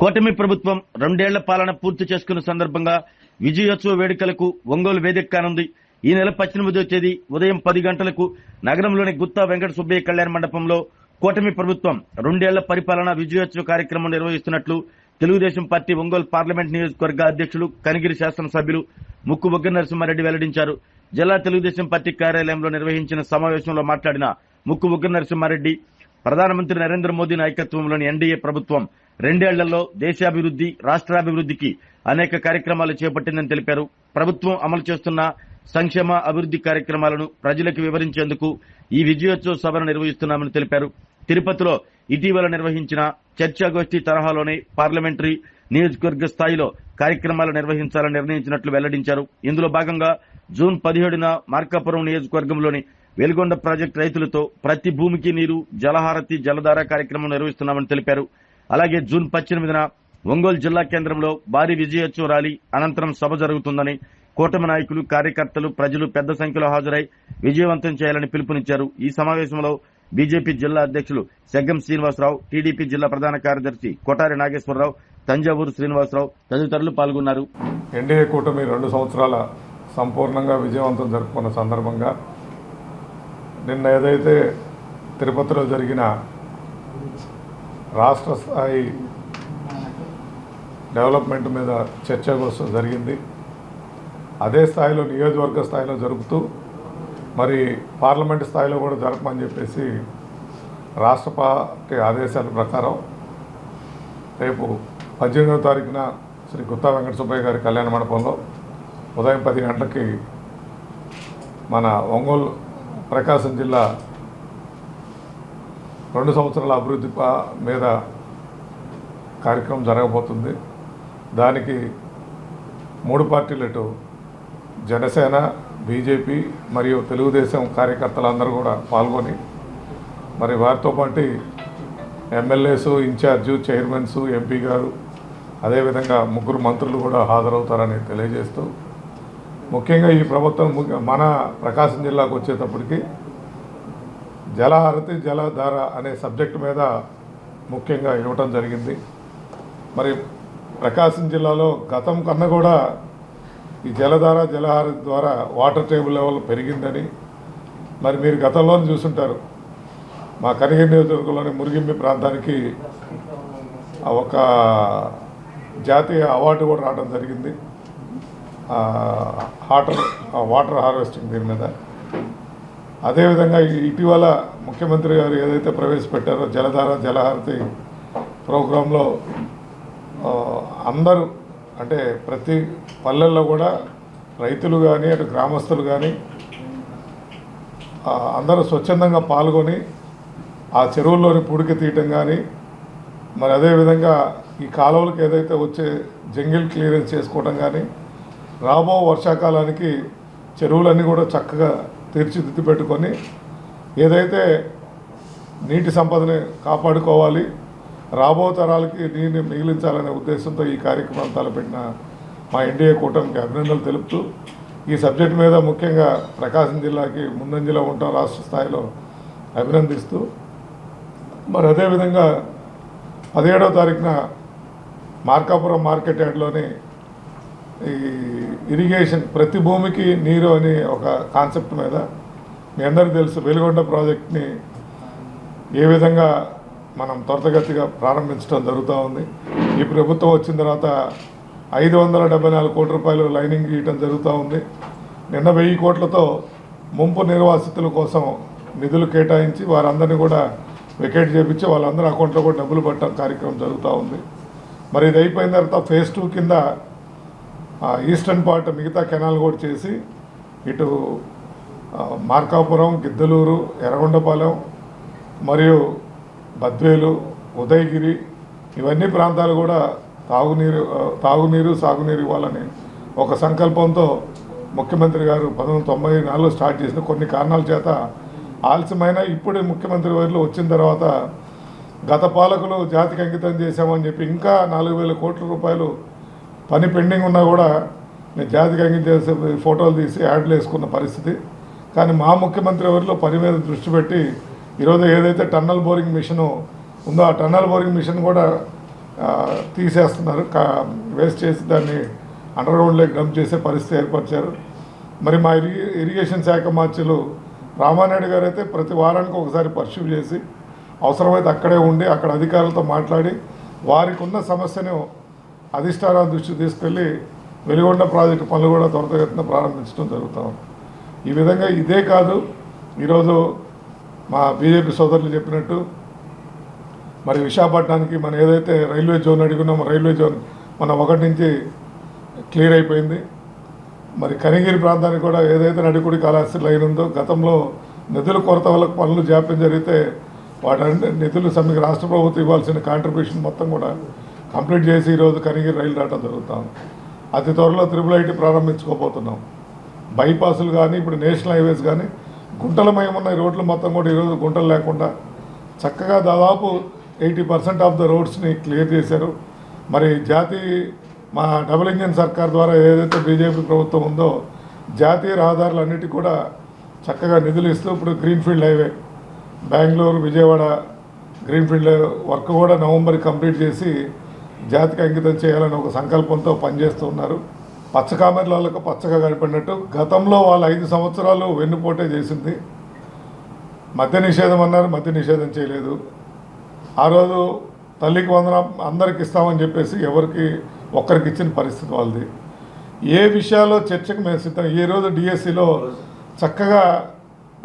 కూటమి ప్రభుత్వం 2 ఏళ్ల పాలన పూర్తి చేసుకున్న సందర్భంగా విజయోత్సవ వేడుకలకు ఒంగోలు వేదిక కానుంది. ఈ నెల 18వ తేదీ ఉదయం 10 గంటలకు నగరంలోని గుత్తా వెంకట సుబ్బయ్య కళ్యాణ మండపంలో కూటమి ప్రభుత్వం 2 ఏళ్ల పరిపాలన విజయోత్సవ కార్యక్రమం నిర్వహిస్తున్నట్లు తెలుగుదేశం పార్టీ ఒంగోలు పార్లమెంట్ నియోజకవర్గ అధ్యక్షులు కనిగిరి శాసనసభ్యులు ముక్కు బుగ్గ నరసింహారెడ్డి వెల్లడించారు. జిల్లా తెలుగుదేశం పార్టీ కార్యాలయంలో నిర్వహించిన సమావేశంలో మాట్లాడిన ముక్కు బుగ్గ నరసింహారెడ్డి, ప్రధానమంత్రి నరేంద్ర మోదీ నాయకత్వంలోని ఎన్డీఏ ప్రభుత్వం 2 ఏళ్లలో దేశాభివృద్ధి, రాష్ట్రాభివృద్ధికి అనేక కార్యక్రమాలు చేపట్టిందని తెలిపారు. ప్రభుత్వం అమలు చేస్తున్న సంక్షేమ అభివృద్ధి కార్యక్రమాలను ప్రజలకు వివరించేందుకు ఈ విజయోత్సవ సభను నిర్వహిస్తున్నామని తెలిపారు. తిరుపతిలో ఇటీవల నిర్వహించిన చర్చాగోష్ఠి తరహాలోనే పార్లమెంటరీ నియోజకవర్గ స్థాయిలో కార్యక్రమాలు నిర్వహించాలని నిర్ణయించినట్లు వెల్లడించారు. ఇందులో భాగంగా జూన్ 17న మార్కాపురం నియోజకవర్గంలోని వెలుగొండ ప్రాజెక్టు రైతులతో ప్రతి భూమికి నీరు, జలహారతి, జలధార కార్యక్రమం నిర్వహిస్తున్నామని తెలిపారు. అలాగే జూన్ 18న ఒంగోలు జిల్లా కేంద్రంలో భారీ విజయోత్సవ ర్యాలీ అనంతరం సభ జరుగుతుందని, కూటమి నాయకులు, కార్యకర్తలు, ప్రజలు పెద్ద సంఖ్యలో హాజరై విజయవంతం చేయాలని పిలుపునిచ్చారు. ఈ సమావేశంలో బీజేపీ జిల్లా అధ్యక్షులు సెగ్గం శ్రీనివాసరావు, టీడీపీ జిల్లా ప్రధాన కార్యదర్శి కొటారి నాగేశ్వరరావు, తంజావూరు శ్రీనివాసరావు తదితరులు పాల్గొన్నారు. ఎన్డీఏ కూటమి 2 సంవత్సరాల సంపూర్ణంగా విజయవంతం జరుపుకున్న సందర్భంగా నిన్న ఏదైతే తిరుపతిలో జరిగిన రాష్ట్ర స్థాయి డెవలప్మెంట్ మీద చర్చకోసం జరిగింది. అదే స్థాయిలో నియోజకవర్గ స్థాయిలో జరుపుతూ మరి పార్లమెంటు స్థాయిలో కూడా జరపమని చెప్పేసి రాష్ట్ర పార్టీ ఆదేశాల ప్రకారం రేపు 18వ తారీఖున శ్రీ గుత్తా వెంకట సుబ్బయ్య గారి కళ్యాణ మండపంలో ఉదయం 10 గంటలకి మన ఒంగోలు ప్రకాశం జిల్లా 2 సంవత్సరాల అభివృద్ధి మీద కార్యక్రమం జరగబోతుంది. దానికి 3 పార్టీలు, ఇటు జనసేన, బీజేపీ మరియు తెలుగుదేశం కార్యకర్తలందరూ కూడా పాల్గొని మరి వారితో పాటు ఎమ్మెల్యేసు, ఇన్ఛార్జు, చైర్మన్స్, ఎంపీ గారు, అదేవిధంగా 3 మంత్రులు కూడా హాజరవుతారని తెలియజేస్తూ, ముఖ్యంగా ఈ ప్రభుత్వం మన ప్రకాశం జిల్లాకు వచ్చేటప్పటికి జలహారతి, జలధార అనే సబ్జెక్టు మీద ముఖ్యంగా ఇవ్వటం జరిగింది. మరి ప్రకాశం జిల్లాలో గతం కన్నా కూడా ఈ జలధార, జలహారతి ద్వారా వాటర్ టేబుల్ లెవెల్ పెరిగిందని మరి మీరు గతంలోనే చూసుంటారు. మా కనిగిరి నియోజకవర్గంలోని మురిగింపి ప్రాంతానికి ఒక జాతీయ అవార్డు కూడా రావడం జరిగింది, వాటర్ హార్వెస్టింగ్ దీని మీద. అదేవిధంగా ఇటీవల ముఖ్యమంత్రి గారు ఏదైతే ప్రవేశపెట్టారో జలధార, జలహారతి ప్రోగ్రాంలో అందరూ అంటే ప్రతి పల్లెల్లో కూడా రైతులు కానీ, అటు గ్రామస్తులు కానీ అందరూ స్వచ్ఛందంగా పాల్గొని ఆ చెరువుల్లోని పుడికి తీయటం కానీ, మరి అదేవిధంగా ఈ కాలువలకు ఏదైతే వచ్చే జంగిల్ క్లియరెన్స్ చేసుకోవడం కానీ, రాబో వర్షాకాలానికి చెరువులన్నీ కూడా చక్కగా తీర్చిదిద్ది పెట్టుకొని ఏదైతే నీటి సంపదని కాపాడుకోవాలి, రాబో తరాలకి నీటిని మిగిలించాలనే ఉద్దేశంతో ఈ కార్యక్రమం తలపెట్టిన మా ఎన్డీఏ కూటమికి అభినందనలు తెలుపుతూ, ఈ సబ్జెక్టు మీద ముఖ్యంగా ప్రకాశం జిల్లాకి ముందంజలో ఉంటాం రాష్ట్ర స్థాయిలో అభినందిస్తూ, మరి అదేవిధంగా 17వ తారీఖున మార్కాపురం మార్కెట్ యార్డ్లోని ఈ ఇరిగేషన్, ప్రతి భూమికి నీరు అని ఒక కాన్సెప్ట్ మీద మీ అందరికీ తెలుసు వెలుగొండ ప్రాజెక్ట్ని ఏ విధంగా మనం త్వరితగతిగా ప్రారంభించడం జరుగుతూ ఉంది. ఈ ప్రభుత్వం వచ్చిన తర్వాత 574 కోట్ల రూపాయలు లైనింగ్ ఇవ్వడం జరుగుతూ ఉంది. నిన్న 1000 కోట్లతో ముంపు నిర్వాసితుల కోసం నిధులు కేటాయించి వారందరినీ కూడా వెకేట్ చేయించి వాళ్ళందరూ అకౌంట్లో కూడా డబ్బులు పట్టడం కార్యక్రమం జరుగుతూ ఉంది. మరి ఇది అయిపోయిన తర్వాత ఫేజ్ 2 కింద ఈస్టర్న్ పార్ట్ మిగతా కెనాల్ కూడా చేసి ఇటు మార్కాపురం, గిద్దలూరు, ఎర్రగొండపాలెం మరియు బద్వేలు, ఉదయగిరి ఇవన్నీ ప్రాంతాలు కూడా తాగునీరు, సాగునీరు ఇవ్వాలని ఒక సంకల్పంతో ముఖ్యమంత్రి గారు 1994లో స్టార్ట్ చేసిన, కొన్ని కారణాల చేత ఆలస్యమైన ఇప్పుడు ముఖ్యమంత్రి వారిలో వచ్చిన తర్వాత గత పాలకులు జాతికి అంకితం చేశామని చెప్పి ఇంకా 4000 కోట్ల రూపాయలు పని పెండింగ్ ఉన్నా కూడా నేను జాతికి అంకితం చేసే ఫోటోలు తీసి యాడ్లు వేసుకున్న పరిస్థితి. కానీ మా ముఖ్యమంత్రి వారిలో పని మీద దృష్టి పెట్టి ఈరోజు ఏదైతే టన్నల్ బోరింగ్ మిషన్ ఉందో ఆ టన్నల్ బోరింగ్ మిషన్ కూడా తీసేస్తున్నారు, వేస్ట్ చేసి దాన్ని అండర్ గ్రౌండ్లోకి డంప్ చేసే పరిస్థితి ఏర్పరిచారు. మరి మా ఇరిగేషన్ శాఖ మార్చులు రామానాయుడు గారు అయితే ప్రతి వారానికి ఒకసారి పర్స్యూ చేసి అవసరమైతే అక్కడే ఉండి అక్కడ అధికారులతో మాట్లాడి వారికి ఉన్న సమస్యను అధిష్టానం దృష్టికి తీసుకెళ్ళి వెలిగొండ ప్రాజెక్టు పనులు కూడా త్వరితగతిన ప్రారంభించడం జరుగుతాం. ఈ విధంగా ఇదే కాదు, ఈరోజు మా బీజేపీ సోదరులు చెప్పినట్టు మరి విశాఖపట్నానికి మనం ఏదైతే రైల్వే జోన్ అడుగున్నామో రైల్వే జోన్ మన 1 నుంచి క్లియర్ అయిపోయింది. మరి కనిగిరి ప్రాంతానికి కూడా ఏదైతే నడికుడి కాళహస్తి లైన్ ఉందో గతంలో నిధుల కొరత వల్ల పనులు జాప్యం జరిగితే వాటి నిధులు సమ్మెకి రాష్ట్ర ప్రభుత్వం ఇవ్వాల్సిన కాంట్రిబ్యూషన్ మొత్తం కూడా కంప్లీట్ చేసి ఈరోజు కనిగిరి రైలు రావడం జరుగుతాం. అతి త్వరలో IIIT ప్రారంభించుకోబోతున్నాం. బైపాసులు కానీ ఇప్పుడు నేషనల్ హైవేస్ కానీ గుంటలమయమున్న ఈ రోడ్లు మొత్తం కూడా ఈరోజు గుంటలు లేకుండా చక్కగా దాదాపు 80% ఆఫ్ ద రోడ్స్ని క్లియర్ చేశారు. మరి మా డబుల్ ఇంజిన్ సర్కార్ ద్వారా ఏదైతే బీజేపీ ప్రభుత్వం ఉందో జాతీయ రహదారులన్నిటికీ కూడా చక్కగా నిధులు ఇస్తూ ఇప్పుడు greenfield highway Bengaluru Vijayawada greenfield work కూడా నవంబర్ కంప్లీట్ చేసి జాతికి అంకితం చేయాలని ఒక సంకల్పంతో పనిచేస్తూ ఉన్నారు. పచ్చకామెర్లకు పచ్చగా కనపడినట్టు గతంలో వాళ్ళు 5 సంవత్సరాలు వెన్నుపోటే చేసింది. మద్య నిషేధం అన్నారు, మద్య నిషేధం చేయలేదు. ఆ రోజు తల్లికి వందనం అందరికి ఇస్తామని చెప్పేసి ఎవరికి ఒక్కరికి ఇచ్చిన పరిస్థితి వాళ్ళది. ఏ విషయాల్లో చర్చకు మేము సిద్ధం. ఈ రోజు డిఎస్సిలో చక్కగా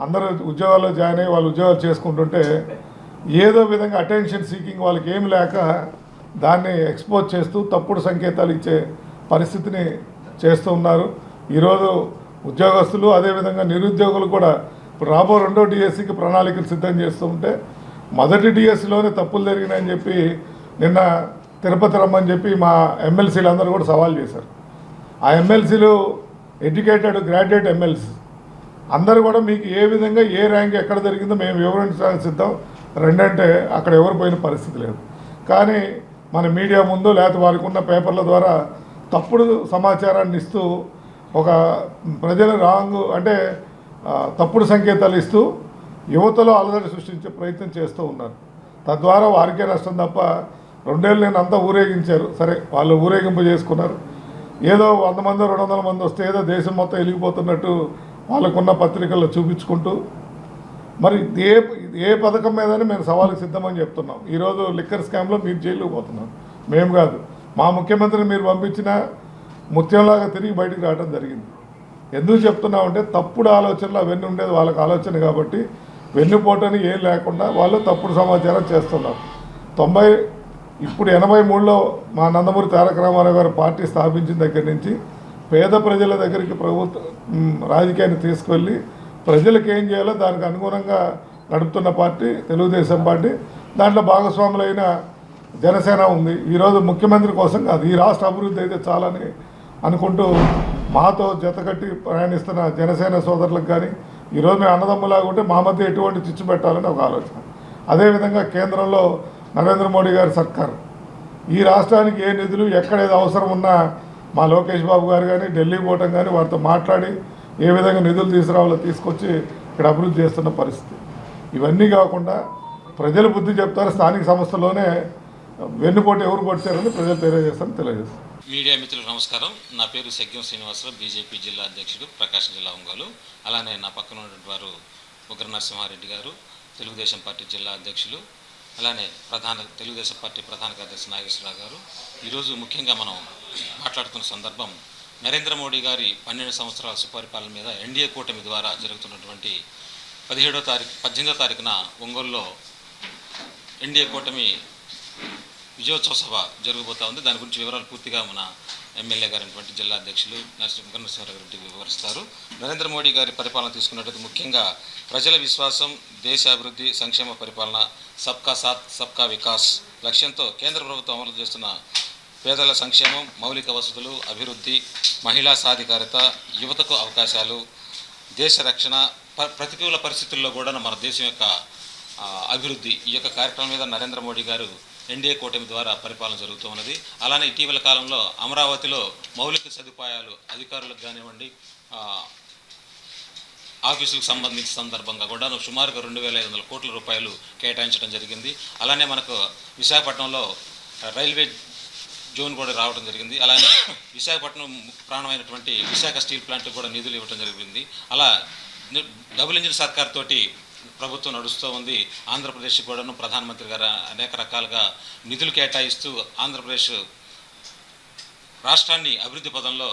అందరూ ఉద్యోగాల్లో జాయిన్ అయ్యి వాళ్ళు ఉద్యోగాలు చేసుకుంటుంటే ఏదో విధంగా అటెన్షన్ సీకింగ్ వాళ్ళకి ఏమి లేక దాన్ని ఎక్స్పోజ్ చేస్తూ తప్పుడు సంకేతాలు ఇచ్చే పరిస్థితిని చేస్తూ ఉన్నారు. ఈరోజు ఉద్యోగస్తులు అదేవిధంగా నిరుద్యోగులు కూడా ఇప్పుడు రాబో 2వ డిఎస్సికి ప్రణాళికలు సిద్ధం చేస్తూ ఉంటే మొదటి డిఎస్సిలోనే తప్పులు జరిగినాయని చెప్పి నిన్న తిరుపతి రమ్మని చెప్పి మా ఎమ్మెల్సీలు అందరూ కూడా సవాల్ చేశారు. ఆ ఎమ్మెల్సీలు ఎడ్యుకేటెడ్ గ్రాడ్యుయేట్ ఎమ్మెల్సీ అందరూ కూడా మీకు ఏ విధంగా ఏ ర్యాంక్ ఎక్కడ జరిగిందో మేము వివరించడానికి సిద్ధం రెండంటే అక్కడ ఎవరు పోయిన పరిస్థితి లేదు. కానీ మన మీడియా ముందు లేకపోతే వారికి ఉన్న పేపర్ల ద్వారా తప్పుడు సమాచారాన్ని ఇస్తూ ఒక ప్రజల అంటే తప్పుడు సంకేతాలు ఇస్తూ యువతలో అలజడి సృష్టించే ప్రయత్నం చేస్తూ ఉన్నారు. తద్వారా వారికే నష్టం తప్ప 2 ఏళ్ళు నేను అంతా ఊరేగించారు. సరే వాళ్ళు ఊరేగింపు చేసుకున్నారు. ఏదో 100 మంది 200 మంది వస్తే ఏదో దేశం మొత్తం వెలిగిపోతున్నట్టు వాళ్ళకున్న పత్రికల్లో చూపించుకుంటూ మరి ఏ పథకం మీదనే మేము సవాలుకి సిద్ధమని చెప్తున్నాం. ఈరోజు లిక్కర్ స్కామ్లో మీరు జైలుకు పోతున్నాం, మేము కాదు. మా ముఖ్యమంత్రిని మీరు పంపించిన ముత్యంలాగా తిరిగి బయటికి రావడం జరిగింది. ఎందుకు చెప్తున్నామంటే తప్పుడు ఆలోచనలు అవన్నీ ఉండేది వాళ్ళకి ఆలోచన కాబట్టి వెన్నుపోటని ఏం లేకుండా వాళ్ళు తప్పుడు సమాచారం చేస్తున్నారు. ఇప్పుడు 83లో మా నందమూరి తారక రామారావు గారు పార్టీ స్థాపించిన దగ్గర నుంచి పేద ప్రజల దగ్గరికి రాజకీయాన్ని తీసుకెళ్ళి ప్రజలకు ఏం చేయాలో దానికి అనుగుణంగా నడుపుతున్న పార్టీ తెలుగుదేశం పార్టీ. దాంట్లో భాగస్వాములైన జనసేన ఉంది. ఈరోజు ముఖ్యమంత్రి కోసం కాదు, ఈ రాష్ట్ర అభివృద్ధి అయితే చాలని అనుకుంటూ మాతో జతకట్టి ప్రయాణిస్తున్న జనసేన సోదరులకు కానీ ఈరోజు మేము అన్నదమ్ములాగా ఉంటే మా మధ్య ఎటువంటి చిచ్చు పెట్టాలని ఒక ఆలోచన. అదేవిధంగా కేంద్రంలో నరేంద్ర మోడీ గారి సర్కార్ ఈ రాష్ట్రానికి ఏ నిధులు ఎక్కడ ఏది అవసరం ఉన్నా మా లోకేష్ బాబు గారు కానీ ఢిల్లీ పోవటం కానీ వారితో మాట్లాడి ఏ విధంగా నిధులు తీసుకురావాలో తీసుకొచ్చి ఇక్కడ అభివృద్ధి చేస్తున్న పరిస్థితి. ఇవన్నీ కాకుండా ప్రజలు బుద్ధి చెప్తారు. స్థానిక సంస్థలోనే వెన్నుపోటు ఎవరు పొడిచారని ప్రజలు తెలియజేస్తాను. మీడియా మిత్రులకు నమస్కారం. నా పేరు సెగ్గం శ్రీనివాసరావు, బీజేపీ జిల్లా అధ్యక్షుడు, ప్రకాశం జిల్లా ఒంగోలు. అలానే నా పక్కన ఉన్నటువంటి వారు ఉగ్ర నరసింహారెడ్డి గారు, తెలుగుదేశం పార్టీ జిల్లా అధ్యక్షులు. అలానే తెలుగుదేశం పార్టీ ప్రధాన కార్యదర్శి నాగేశ్వరరావు గారు. ఈరోజు ముఖ్యంగా మనం మాట్లాడుతున్న సందర్భం నరేంద్ర మోడీ గారి 12 సంవత్సరాల సుపరిపాలన మీద ఎన్డీఏ కూటమి ద్వారా జరుగుతున్నటువంటి 18వ తారీఖున ఒంగోలులో ఎన్డీఏ కూటమి విజయోత్సవ సభ జరగబోతా ఉంది. దాని గురించి వివరాలు పూర్తిగా మన ఎమ్మెల్యే గారైనటువంటి జిల్లా అధ్యక్షులు నరసింహారెడ్డి వివరిస్తారు. నరేంద్ర మోడీ గారి పరిపాలన తీసుకున్నట్టు ముఖ్యంగా ప్రజల విశ్వాసం, దేశ అభివృద్ధి, సంక్షేమ పరిపాలన, సబ్కా సాత్ సబ్కా వికాస్ లక్ష్యంతో కేంద్ర ప్రభుత్వం అమలు చేస్తున్న పేదల సంక్షేమం, మౌలిక వసతులు, అభివృద్ధి, మహిళా సాధికారత, యువతకు అవకాశాలు, దేశ రక్షణ, ప్రతికూల పరిస్థితుల్లో కూడా మన దేశం యొక్క అభివృద్ధి, ఈ యొక్క కార్యక్రమం మీద నరేంద్ర మోడీ గారు ఎన్డీఏ కూటమి ద్వారా పరిపాలన జరుగుతూ ఉన్నది. అలానే ఇటీవల కాలంలో అమరావతిలో మౌలిక సదుపాయాలు అధికారులకు కానివ్వండి, ఆఫీసులకు సంబంధించిన సందర్భంగా కూడా సుమారుగా 2,500 కోట్ల రూపాయలు కేటాయించడం జరిగింది. అలానే మనకు విశాఖపట్నంలో రైల్వే జోన్ కూడా రావడం జరిగింది. అలానే విశాఖపట్నం ప్రాణమైనటువంటి విశాఖ స్టీల్ ప్లాంట్ కూడా నిధులు ఇవ్వడం జరిగింది. అలా డబుల్ ఇంజిన్ సర్కార్ తోటి ప్రభుత్వం నడుస్తూ ఉంది. ఆంధ్రప్రదేశ్ కూడాను ప్రధానమంత్రి గారు అనేక రకాలుగా నిధులు కేటాయిస్తూ ఆంధ్రప్రదేశ్ రాష్ట్రాన్ని అభివృద్ధి పదంలో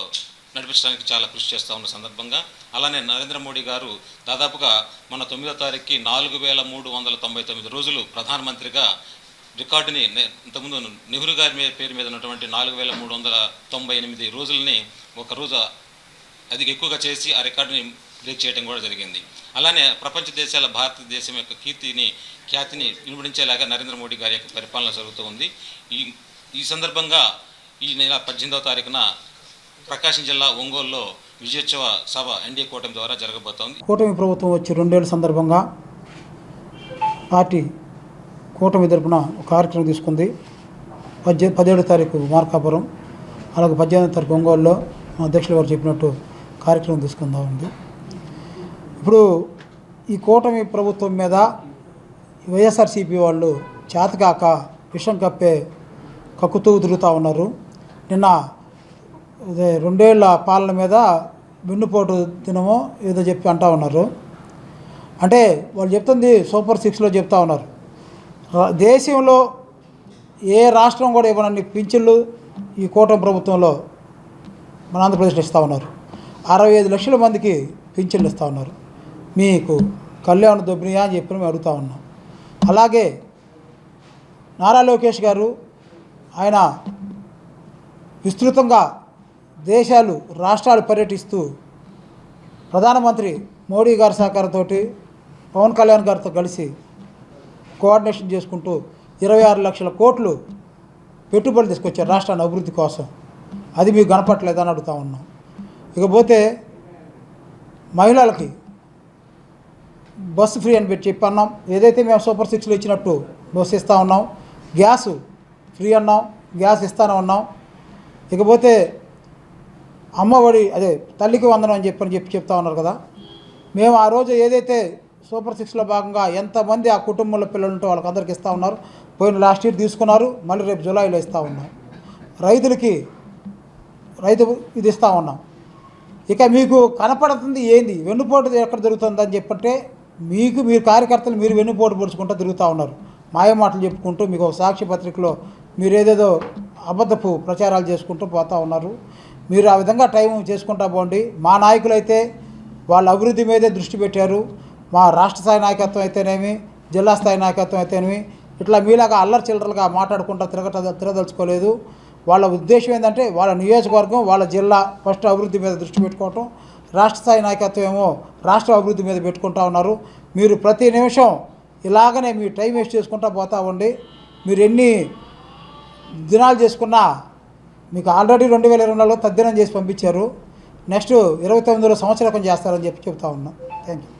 నడిపించడానికి చాలా కృషి చేస్తూ ఉన్న సందర్భంగా అలానే నరేంద్ర మోడీ గారు దాదాపుగా మన 9వ తారీఖుకి 4399 రోజులు ప్రధానమంత్రిగా రికార్డుని ఇంతకుముందు నెహ్రూ గారి పేరు మీద ఉన్నటువంటి 4398 రోజులని ఒకరోజు అది ఎక్కువగా చేసి ఆ రికార్డుని బ్రేక్ చేయడం కూడా జరిగింది. అలానే ప్రపంచ దేశాల భారతదేశం యొక్క ఖ్యాతిని వినిపించేలాగా నరేంద్ర మోడీ గారి యొక్క పరిపాలన జరుగుతూ ఉంది. ఈ సందర్భంగా ఈ నెల 18వ తారీఖున ప్రకాశం జిల్లా ఒంగోలులో విజయోత్సవ సభ ఎన్డీఏ కూటమి ద్వారా జరగబోతోంది. కూటమి ప్రభుత్వం వచ్చి 2 ఏళ్ల సందర్భంగా పార్టీ కూటమి తరపున ఒక కార్యక్రమం తీసుకుంది. 17వ తారీఖు మార్కాపురం, అలాగే 18వ తారీఖు ఒంగోలులో మా అధ్యక్షులు గారు చెప్పినట్టు కార్యక్రమం తీసుకుందా ఉంది. ఇప్పుడు ఈ కూటమి ప్రభుత్వం మీద వైఎస్ఆర్సీపీ వాళ్ళు చేతకాక విషం కక్కుతూ తిరుగుతూ ఉన్నారు. నిన్న 2 ఏళ్ల పాలన మీద వెన్నుపోటు దినమో ఏదో చెప్పి అంటూ ఉన్నారు. అంటే వాళ్ళు చెప్తుంది సూపర్ 6లో చెప్తా ఉన్నారు. దేశంలో ఏ రాష్ట్రం కూడా ఇవ్వనన్ని పింఛన్లు ఈ కూటమి ప్రభుత్వంలో మన ఆంధ్రప్రదేశ్లో ఇస్తూ ఉన్నారు. 65 లక్షల మందికి పింఛన్లు ఇస్తూ ఉన్నారు. మీకు కళ్యాణ దొబ్బినియా అని చెప్పి మేము అడుగుతూ ఉన్నాం. అలాగే నారా లోకేష్ గారు ఆయన విస్తృతంగా రాష్ట్రాలు పర్యటిస్తూ ప్రధానమంత్రి మోడీ గారి సహకారంతో పవన్ కళ్యాణ్ గారితో కలిసి కోఆర్డినేషన్ చేసుకుంటూ 26 లక్షల కోట్లు పెట్టుబడులు తీసుకొచ్చారు రాష్ట్రాన్ని అభివృద్ధి కోసం. అది మీకు కనపట్లేదని అడుగుతూ ఉన్నాం. ఇకపోతే మహిళలకి బస్సు ఫ్రీ అని పెట్టి చెప్పి అన్నాం. ఏదైతే మేము సూపర్ 6లో ఇచ్చినట్టు బస్సు ఇస్తూ ఉన్నాం. గ్యాసు ఫ్రీ అన్నాం, గ్యాస్ ఇస్తానే ఉన్నాం. ఇకపోతే అమ్మఒడి అదే తల్లికి వందనం అని చెప్పి చెప్తా ఉన్నారు కదా. మేము ఆ రోజు ఏదైతే సూపర్ 6లో భాగంగా ఎంతమంది ఆ కుటుంబంలో పిల్లలు ఉంటే వాళ్ళకి అందరికి ఇస్తూ ఉన్నారు. పోయిన లాస్ట్ ఇయర్ తీసుకున్నారు, మళ్ళీ రేపు జూలైలో ఇస్తూ ఉన్నాం. రైతు ఇది ఇస్తూ ఉన్నాం. ఇక మీకు కనపడుతుంది ఏంది వెన్నుపోటు ఎక్కడ జరుగుతుందని చెప్పంటే మీరు కార్యకర్తలు మీరు వెన్నుపోటు పొడుచుకుంటూ తిరుగుతూ ఉన్నారు. మాయ మాటలు చెప్పుకుంటూ మీకు ఒక సాక్షి పత్రికలో మీరు ఏదేదో అబద్ధపు ప్రచారాలు చేసుకుంటూ పోతూ ఉన్నారు. మీరు ఆ విధంగా టైం చేసుకుంటా పోండి. మా నాయకులైతే వాళ్ళ అభివృద్ధి మీదే దృష్టి పెట్టారు. మా రాష్ట్ర స్థాయి నాయకత్వం అయితేనేమి, జిల్లా స్థాయి నాయకత్వం అయితేనేమి ఇట్లా మీలాగా అల్లరి చిల్లరలుగా మాట్లాడుకుంటూ తిరగదలుచుకోలేదు. వాళ్ళ ఉద్దేశం ఏంటంటే వాళ్ళ నియోజకవర్గం, వాళ్ళ జిల్లా ఫస్ట్ అభివృద్ధి మీద దృష్టి పెట్టుకోవటం, రాష్ట్ర స్థాయి నాయకత్వం ఏమో రాష్ట్ర అభివృద్ధి మీద పెట్టుకుంటా ఉన్నారు. మీరు ప్రతి నిమిషం ఇలాగనే మీ టైం వేస్ట్ చేసుకుంటూ పోతా ఉండి మీరు ఎన్ని దినాలు చేసుకున్నా మీకు ఆల్రెడీ 2024లో తద్దినం చేసి పంపించారు. నెక్స్ట్ 29లో సంవత్సరం చేస్తారని చెప్తా ఉన్నాం. Thank you.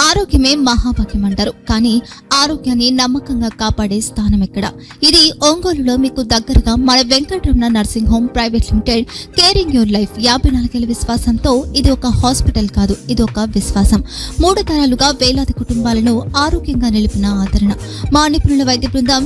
ఆరోగ్యమే మహాభాగ్యం అంటారు, కానీ ఆరోగ్యాన్ని నమ్మకంగా కాపాడే స్థానం ఎక్కడ? ఇది ఒంగోలులో మీకు దగ్గరగా మన Venkataramana nursing home private limited. Caring your life 54 ఏళ్ల విశ్వాసంతో ఇది ఒక హాస్పిటల్ కాదు, ఇది ఒక విశ్వాసం. 3 తరాలుగా వేలాది కుటుంబాలను ఆరోగ్యంగా నిలిపిన ఆదరణ. మా నిపుణుల వైద్య బృందం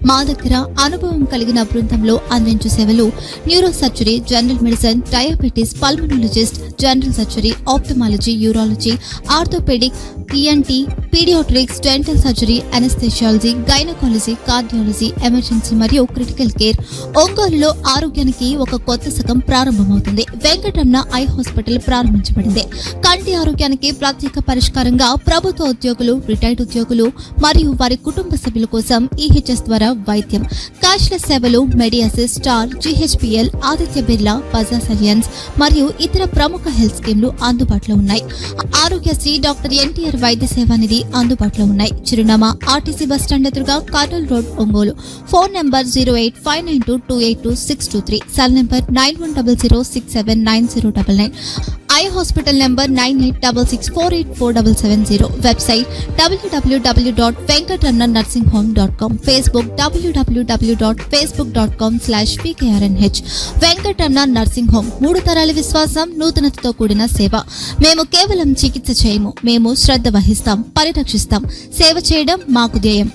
మా దగ్గర అనుభవం కలిగిన బృందంలో అందించే సేవలు neuro surgery, general medicine, diabetes, pulmonologist, general surgery, ophthalmology, urology, orthopaedic, ENT, paediatrics, dental surgery, anaesthesiology, gynaecology, cardiology, emergency మరియు క్రిటికల్ కేర్. ఒంగోలులో ఆరోగ్యానికి ఒక కొత్త శకం ప్రారంభమవుతుంది. వెంకటరమణ ఐ హాస్పిటల్ ప్రారంభించబడింది. కంటి ఆరోగ్యానికి ప్రత్యేక పరిష్కారంగా ప్రభుత్వ ఉద్యోగులు, రిటైర్డ్ ఉద్యోగులు మరియు వారి కుటుంబ సభ్యుల కోసం ఈహెచ్ఎస్ ద్వారా వైద్యం, క్యాష్లెస్ సేవలు, మెడియాసిస్, స్టార్, జీహెచ్పీఎల్, ఆదిత్య బిర్లా, బజాజ్ అలియన్స్ మరియు ఇతర ప్రముఖ హెల్త్ స్కీమ్లు అందుబాటులో ఉన్నాయి. ఆరోగ్యశ్రీ, డాక్టర్ ఎన్టీఆర్ వైద్య సేవా నిధి అందుబాటులో ఉన్నాయి. చిరునామా ఆర్టీసీ బస్టాండ్ ఎదురుగా, Kurnool road, Ongole. Phone number 08592282623, cell number 9100679099. Eye hospital number 9866484770. Website www.venkatramanarsinghome.com. Facebook www.facebook.com/pkrnh. Venkataramana nursing home, 3 తరాల విశ్వాసం, నూతనతతో కూడిన సేవ. మేము కేవలం చికిత్స చేయము, మేము శ్రద్ధ వహిస్తాం, పరిరక్షిస్తాం. సేవ చేయడం మాకు ధ్యేయం.